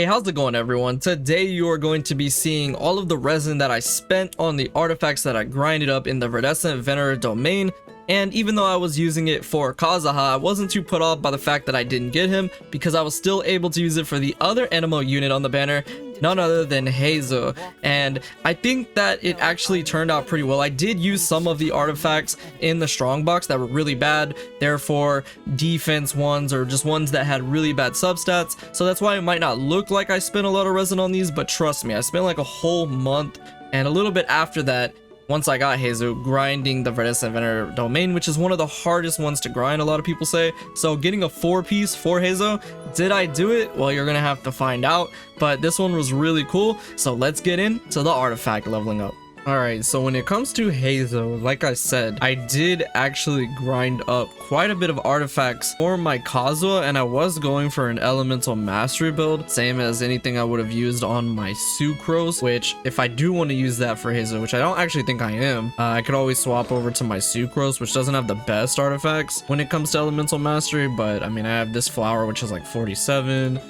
how's it going everyone? Today you are going to be seeing all of the resin that I spent on the artifacts that I grinded up in the Viridescent Venerer domain. And even though I was using it for Kazuha, I wasn't too put off by the fact that I didn't get him, because I was still able to use it for the other animal unit on the banner, none other than Heizou. And I think that it actually turned out pretty well. I did use some of the artifacts in the strongbox that were really bad, therefore defense ones or just ones that had really bad substats. So that's why it might not look like I spent a lot of resin on these, but trust me, I spent like a whole month and a little bit after that, once I got Heizou, grinding the Viridescent Venerer domain, which is one of the hardest ones to grind, a lot of people say. So getting a 4-piece for Heizou, did I do it? Well, you're gonna have to find out, but this one was really cool. So let's get into the artifact leveling up. Alright, so when it comes to Heizou, like I said, I did actually grind up quite a bit of artifacts for my Kazuha, and I was going for an elemental mastery build, same as anything I would have used on my Sucrose, which if I do want to use that for Heizou, which I don't actually think I am, I could always swap over to my Sucrose, which doesn't have the best artifacts when it comes to elemental mastery, but I mean, I have this flower, which is like 47,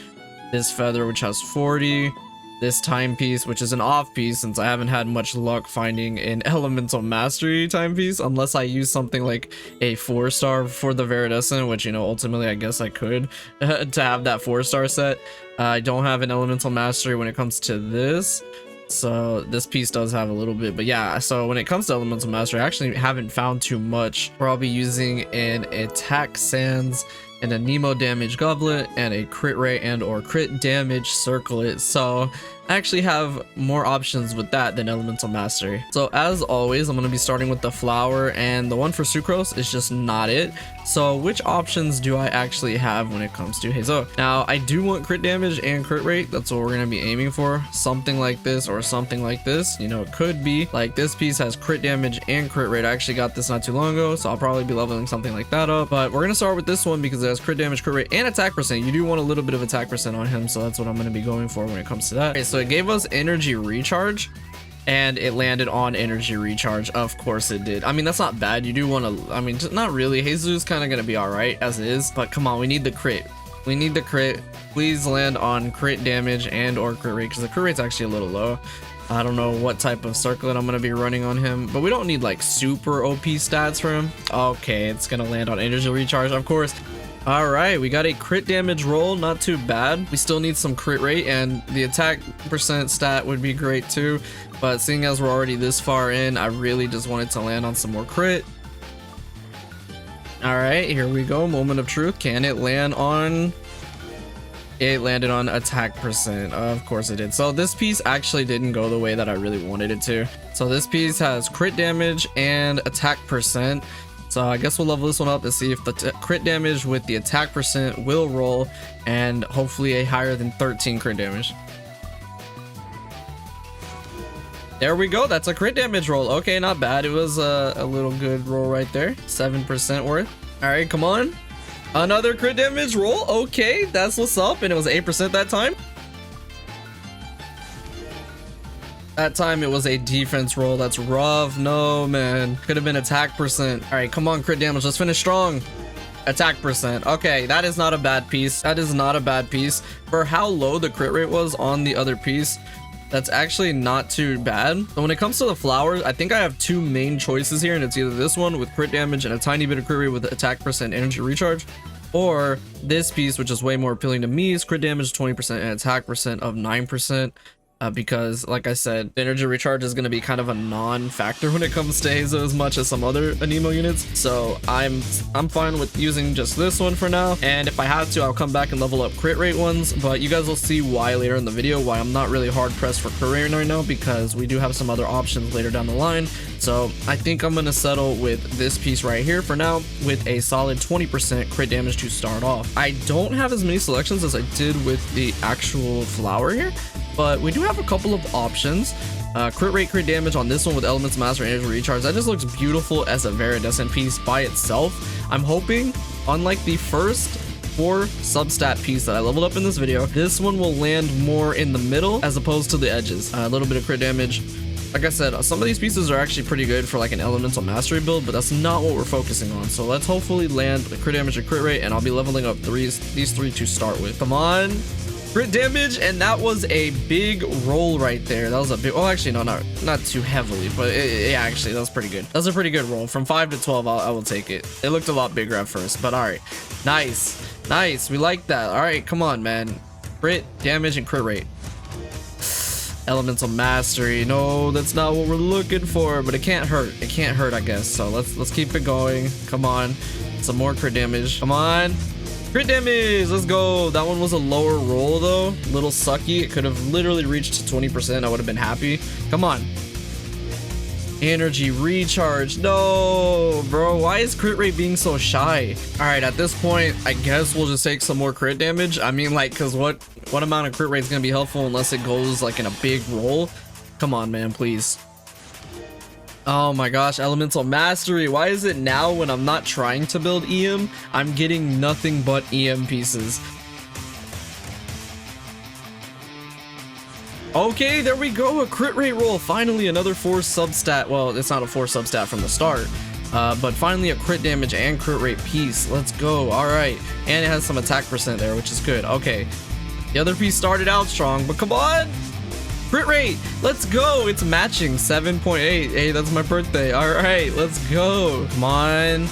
this feather, which has 40, this timepiece, which is an off piece, since I haven't had much luck finding an elemental mastery timepiece unless I use something like a 4-star for the Viridescent, which, you know, ultimately I guess I could to have that 4-star set. I don't have an elemental mastery when it comes to this, so this piece does have a little bit, but yeah, so when it comes to elemental mastery, I actually haven't found too much. Where I'll be using an attack sands and a Nemo damage goblet and a crit rate and or crit damage circlet, so I actually have more options with that than elemental mastery. So as always, I'm going to be starting with the flower, and the one for Sucrose is just not it. So which options do I actually have when it comes to Heizou? Now I do want crit damage and crit rate, that's what we're going to be aiming for. Something like this or something like this, you know, it could be like this piece has crit damage and crit rate. I actually got this not too long ago, so I'll probably be leveling something like that up, but we're going to start with this one because it has crit damage, crit rate, and attack percent. You do want a little bit of attack percent on him, so that's what I'm going to be going for when it comes to that. Okay, so it gave us energy recharge, and it landed on energy recharge. Of course it did. I mean, that's not bad. You do want to, I mean, not really. Heizou is kind of going to be all right as is, but come on, we need the crit. We need the crit. Please land on crit damage and or crit rate, because the crit rate's actually a little low. I don't know what type of circlet I'm going to be running on him, but we don't need like super OP stats for him. Okay, it's going to land on energy recharge, of course. All right, we got a crit damage roll, not too bad. We still need some crit rate, and the attack percent stat would be great too, but seeing as we're already this far in, I really just wanted to land on some more crit. All right, here we go, moment of truth. Can it land on? It landed on attack percent. Of course it did. So this piece actually didn't go the way that I really wanted it to. So this piece has crit damage and attack percent. So I guess we'll level this one up to see if the crit damage with the attack percent will roll, and hopefully a higher than 13 crit damage. There we go. That's a crit damage roll. Okay, not bad. It was a little good roll right there. 7% worth. All right, come on. Another crit damage roll. Okay, that's what's up. And it was 8% that time. That time it was a defense roll. That's rough. No, man. Could have been attack percent. All right, come on, crit damage. Let's finish strong. Attack percent. Okay, that is not a bad piece. That is not a bad piece. For how low the crit rate was on the other piece, that's actually not too bad. So when it comes to the flowers, I think I have two main choices here, and it's either this one with crit damage and a tiny bit of crit rate with attack percent energy recharge, or this piece, which is way more appealing to me, is crit damage 20% and attack percent of 9%. Because like I said, energy recharge is going to be kind of a non-factor when it comes to Heizou as much as some other Anemo units, so I'm fine with using just this one for now, and if I have to, I'll come back and level up crit rate ones, but you guys will see why later in the video, why I'm not really hard pressed for crit rate right now, because we do have some other options later down the line. So I think I'm going to settle with this piece right here for now, with a solid 20% crit damage to start off. I don't have as many selections as I did with the actual flower here, but we do have a couple of options. Crit rate, crit damage on this one with Elements Master and Energy Recharge. That just looks beautiful as a Viridescent piece by itself. I'm hoping, unlike the first 4 substat piece that I leveled up in this video, this one will land more in the middle as opposed to the edges. A little bit of crit damage. Like I said, some of these pieces are actually pretty good for like an Elemental Mastery build, but that's not what we're focusing on. So let's hopefully land the crit damage and crit rate, and I'll be leveling up these 3 to start with. Come on. crit damage, and that was a big roll right there. That was a big, oh, actually, no, not too heavily, but yeah, actually, that was pretty good. That was a pretty good roll. From 5 to 12, I will take it. It looked a lot bigger at first, but all right. Nice. Nice. We like that. All right, come on, man. Crit damage and crit rate. Elemental mastery. No, that's not what we're looking for, but it can't hurt. It can't hurt, I guess. So let's keep it going. Come on. Some more crit damage. Come on. Crit damage. Let's go. That one was a lower roll though. Little sucky. It could have literally reached 20%. I would have been happy. Come on. Energy recharge. No, bro. Why is crit rate being so shy? All right, at this point, I guess we'll just take some more crit damage. I mean, like, because what amount of crit rate is going to be helpful unless it goes like in a big roll? Come on, man, please. Oh my gosh, elemental mastery. Why is it now when I'm not trying to build EM, I'm getting nothing but EM pieces? Okay, there we go. A crit rate roll. Finally, another 4 substat. Well, it's not a 4 substat from the start, but finally a crit damage and crit rate piece. Let's go. All right, and it has some attack percent there, which is good. Okay, the other piece started out strong, but come on. Crit rate, let's go. It's matching 7.8. Hey, that's my birthday. All right, let's go. Come on.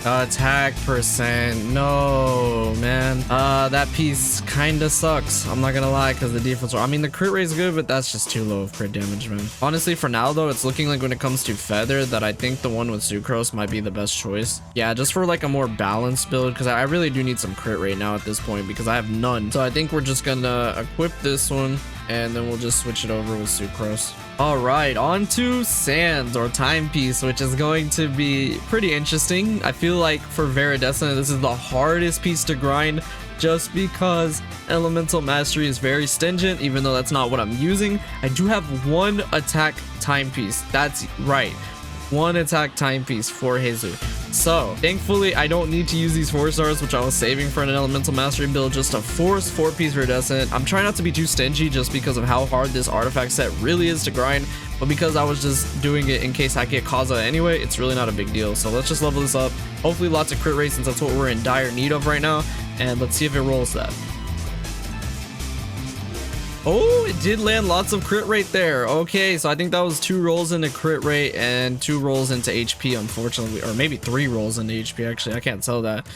Attack percent. No, man. That piece kind of sucks. I'm not gonna lie, because the defense, I mean, the crit rate is good, but that's just too low of crit damage, man. Honestly, for now though, it's looking like when it comes to feather that I think the one with sucrose might be the best choice. Yeah, just for like a more balanced build, because I really do need some crit rate now at this point because I have none. So I think we're just gonna equip this one and then we'll just switch it over with sucrose. All right, on to sands or timepiece, which is going to be pretty interesting. I feel like for Viridescent, this is the hardest piece to grind just because elemental mastery is very stingent, even though that's not what I'm using. I do have 1 attack timepiece. That's right, 1 attack timepiece for Heizou. So thankfully I don't need to use these 4 stars, which I was saving for an elemental mastery build, just to force 4-piece Viridescent. I'm trying not to be too stingy just because of how hard this artifact set really is to grind, but because I was just doing it in case I get Kazuha anyway, it's really not a big deal. So let's just level this up. Hopefully lots of crit rate, since that's what we're in dire need of right now, and let's see if it rolls that. Oh, it did land lots of crit rate there. Okay, so I think that was 2 rolls into crit rate and 2 rolls into HP, unfortunately, or maybe 3 rolls into HP, actually. I can't tell that.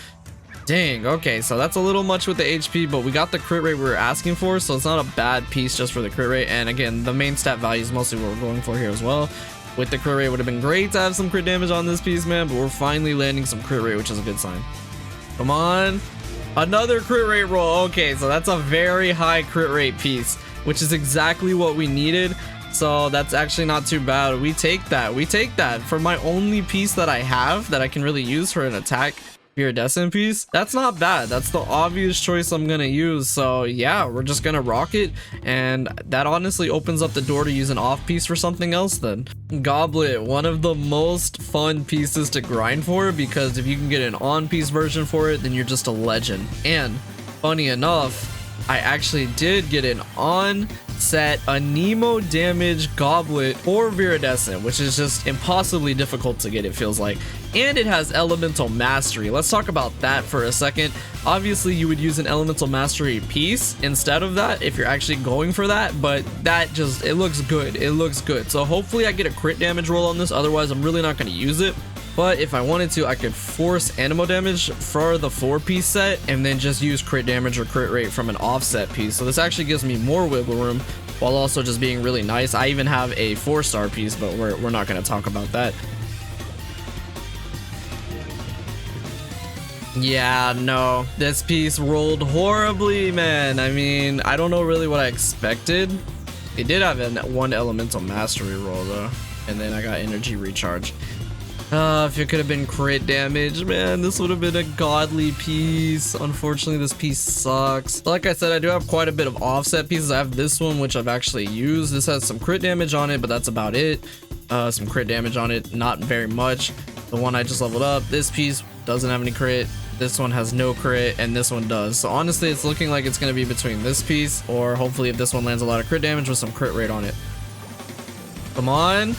Dang, okay, so that's a little much with the HP, but we got the crit rate we were asking for, so it's not a bad piece just for the crit rate. And again, the main stat value is mostly what we're going for here as well. With the crit rate, it would have been great to have some crit damage on this piece, man, but we're finally landing some crit rate, which is a good sign. Come on. Another crit rate roll. Okay, so that's a very high crit rate piece, which is exactly what we needed. So that's actually not too bad. We take that. We take that for my only piece that I have that I can really use for an attack Viridescent piece. That's not bad. That's the obvious choice I'm gonna use. So yeah, we're just gonna rock it, and that honestly opens up the door to use an off piece for something else then. Goblet, one of the most fun pieces to grind for, because if you can get an on piece version for it, then you're just a legend. And funny enough, I actually did get an on set Anemo damage goblet for Viridescent, which is just impossibly difficult to get, it feels like. And it has elemental mastery. Let's talk about that for a second. Obviously you would use an elemental mastery piece instead of that if you're actually going for that, but that just, it looks good. It looks good. So hopefully I get a crit damage roll on this, otherwise I'm really not going to use it. But if I wanted to, I could force Anemo damage for the 4-piece set and then just use crit damage or crit rate from an offset piece. So this actually gives me more wiggle room while also just being really nice. I even have a 4-star piece, but we're not going to talk about that. Yeah, no, this piece rolled horribly, man. I mean, I don't know really what I expected. It did have one elemental mastery roll though, and then I got energy recharge. If it could have been crit damage, man, this would have been a godly piece. Unfortunately, this piece sucks. Like I said, I do have quite a bit of offset pieces. I have this one, which I've actually used. This has some crit damage on it, but that's about it. Some crit damage on it, not very much. The one I just leveled up, this piece doesn't have any crit. This one has no crit, and this one does. So honestly, it's looking like it's going to be between this piece, or hopefully if this one lands a lot of crit damage with some crit rate on it. Come on.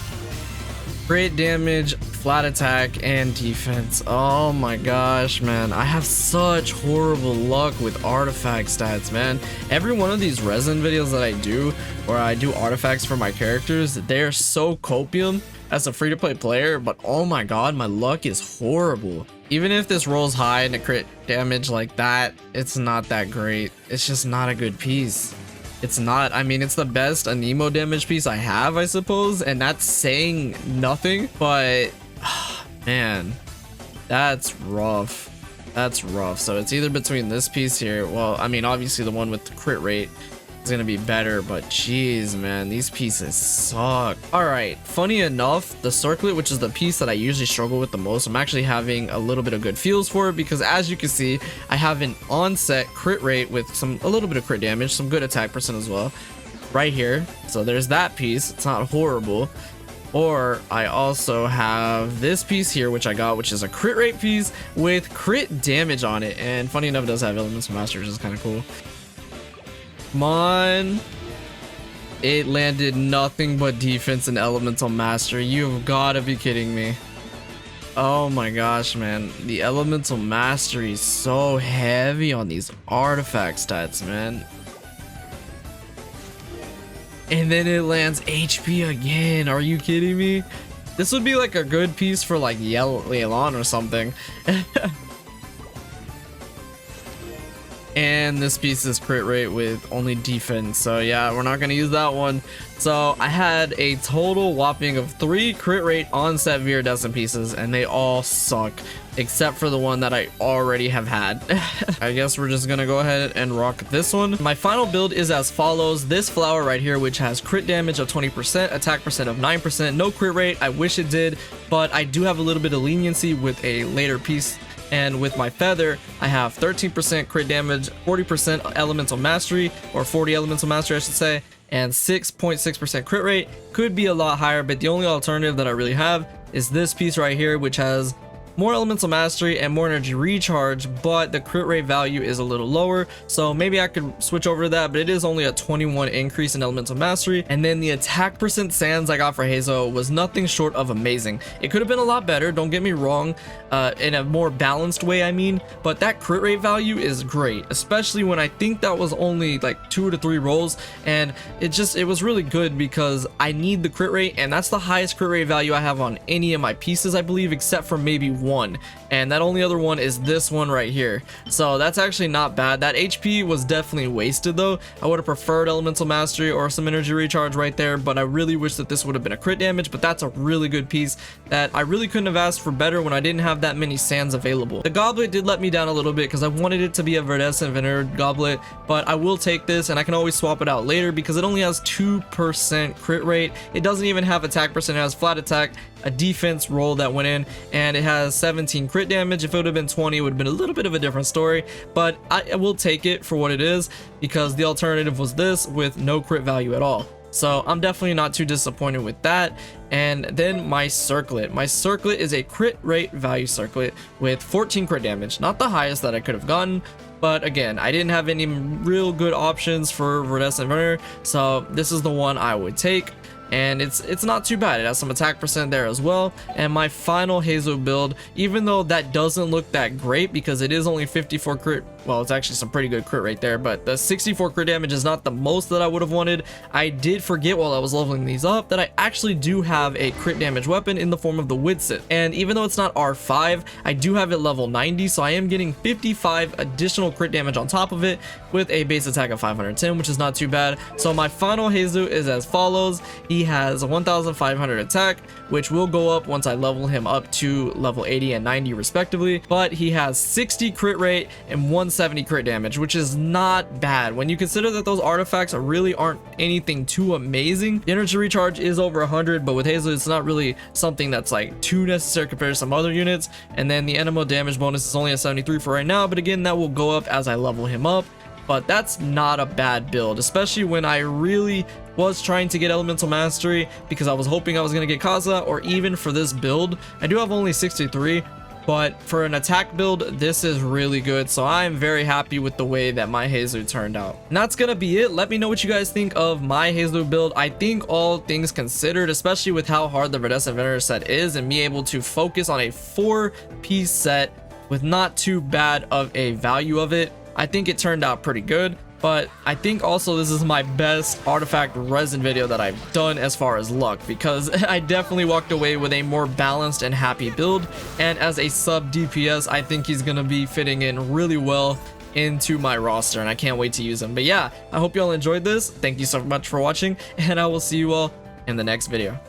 Crit damage, flat attack, and defense. Oh my gosh, man. I have such horrible luck with artifact stats, man. Every one of these resin videos that I do, where I do artifacts for my characters, they're so copium as a free-to-play player, but oh my god, my luck is horrible. Even if this rolls high and a crit damage like that, it's not that great. It's just not a good piece. It's not. I mean, it's the best anemo damage piece I have, I suppose, and that's saying nothing, but man, that's rough. That's rough. So it's either between this piece here, well, I mean, obviously the one with the crit rate is gonna be better, but jeez, man, these pieces suck. All right, funny enough, the circlet, which is the piece that I usually struggle with the most, I'm actually having a little bit of good feels for it, because as you can see, I have an onset crit rate with a little bit of crit damage, some good attack percent as well right here. So there's that piece. It's not horrible. Or I also have this piece here, which I got, which is a crit rate piece with crit damage on it, and funny enough, it does have elements of master, which is kind of cool. Come on. It landed nothing but defense and elemental mastery. You've got to be kidding me. Oh my gosh, man. The elemental mastery is so heavy on these artifact stats, man. And then it lands HP again. Are you kidding me? This would be like a good piece for like Yelan or something. And this piece is crit rate with only defense, so yeah, we're not gonna use that one. So I had a total whopping of 3 crit rate onset Viridescent pieces, and they all suck except for the one that I already have had. I guess we're just gonna go ahead and rock this one. My final build is as follows. This flower right here, which has crit damage of 20%, attack percent of 9%, no crit rate. I wish it did, but I do have a little bit of leniency with a later piece. And with my feather, I have 13% crit damage, 40% elemental mastery, or 40 elemental mastery I should say, and 6.6% crit rate. Could be a lot higher, but the only alternative that I really have is this piece right here, which has more elemental mastery and more energy recharge, but the crit rate value is a little lower, so maybe I could switch over to that, but it is only a 21 increase in elemental mastery. And then the attack percent sands I got for Heizou was nothing short of amazing. It could have been a lot better, don't get me wrong, in a more balanced way I mean, but that crit rate value is great, especially when I think that was only like 2 to 3 rolls, and it was really good because I need the crit rate, and that's the highest crit rate value I have on any of my pieces, I believe, except for maybe one, and that only other one is this one right here. So that's actually not bad. That HP was definitely wasted though. I would have preferred elemental mastery or some energy recharge right there, but I really wish that this would have been a crit damage. But that's a really good piece that I really couldn't have asked for better when I didn't have that many sands available. The goblet did let me down a little bit because I wanted it to be a Viridescent Veneer goblet, but I will take this, and I can always swap it out later because it only has 2% crit rate. It doesn't even have attack percent. It has flat attack, a defense roll that went in, and it has 17 crit damage. If it would have been 20, it would have been a little bit of a different story, but I will take it for what it is because the alternative was this with no crit value at all. So I'm definitely not too disappointed with that. And then my circlet. My circlet is a crit rate value circlet with 14 crit damage. Not the highest that I could have gotten, but again, I didn't have any real good options for Viridescent Veneer, so this is the one I would take. And it's not too bad. It has some attack percent there as well. And my final Heizou build, even though that doesn't look that great because it is only 54 crit, well, it's actually some pretty good crit right there, but the 64 crit damage is not the most that I would have wanted. I did forget while I was leveling these up that I actually do have a crit damage weapon in the form of the Widsith, and even though it's not R5, I do have it level 90, so I am getting 55 additional crit damage on top of it with a base attack of 510, which is not too bad. So my final Heizou is as follows. He has a 1500 attack, which will go up once I level him up to level 80 and 90 respectively, but he has 60 crit rate and 170 crit damage, which is not bad when you consider that those artifacts really aren't anything too amazing. The energy recharge is over 100, but with Heizou it's not really something that's like too necessary compared to some other units. And then the anemo damage bonus is only a 73 for right now, but again, that will go up as I level him up. But that's not a bad build, especially when I really was trying to get elemental mastery because I was hoping I was going to get Kazuha, or even for this build I do have only 63, but for an attack build, this is really good. So I'm very happy with the way that my Heizou turned out. And that's gonna be it. Let me know what you guys think of my Heizou build. I think all things considered, especially with how hard the Viridescent Venerer set is and me able to focus on a 4-piece set with not too bad of a value of it, I think it turned out pretty good. But I think also this is my best artifact resin video that I've done as far as luck, because I definitely walked away with a more balanced and happy build. And as a sub DPS, I think he's going to be fitting in really well into my roster, and I can't wait to use him. But yeah, I hope you all enjoyed this. Thank you so much for watching, and I will see you all in the next video.